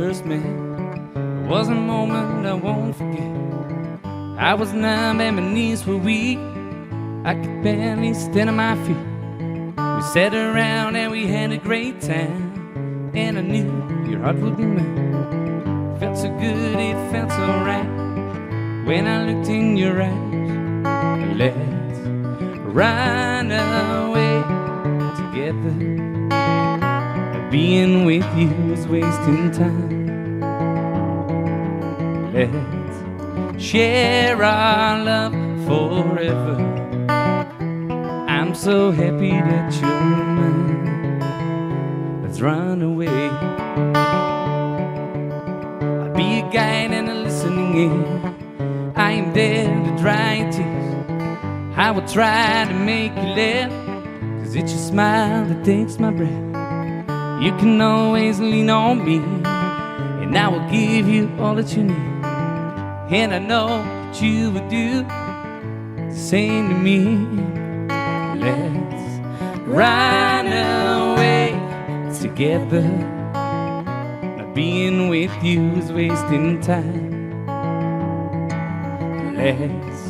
first met was a moment I won't forget. I was numb and my knees were weak. I could barely stand on my feet. We sat around and we had a great time, and I knew your heart would be mine. Felt so good, it felt so right when I looked in your eyes. Let's run away together. Being with you is wasting time. Let's share our love forever. I'm so happy that you're mine. Let's run away. I'll be a guide and a listening ear. I am there to dry your tears. I will try to make you laugh, 'cause it's your smile that takes my breath. You can always lean on me, and I will give you all that you need. And I know that you would do the same to me. Let's run away together. Not being with you is wasting time. Let's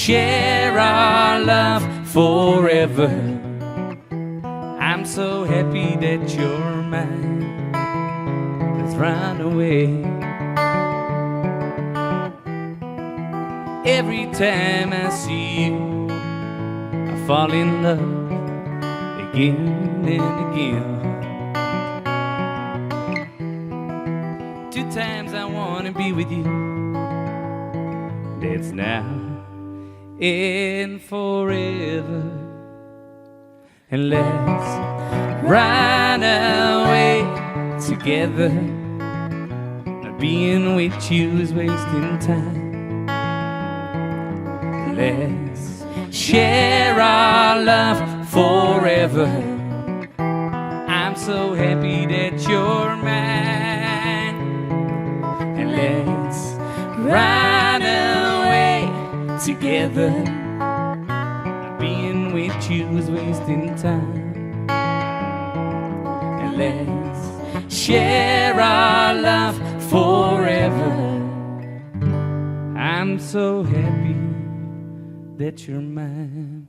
share our love forever. I'm so happy that you're mine. Let's run away. Every time I see you, I fall in love again and again. 2 times I wanna be with you. That's now and forever. And let's run away together. Not being with you is wasting time. Let's share our love forever. I'm so happy that you're mine. And let's run away together. Being with you is wasting time. And let's share our love forever. I'm so happy that you're mine.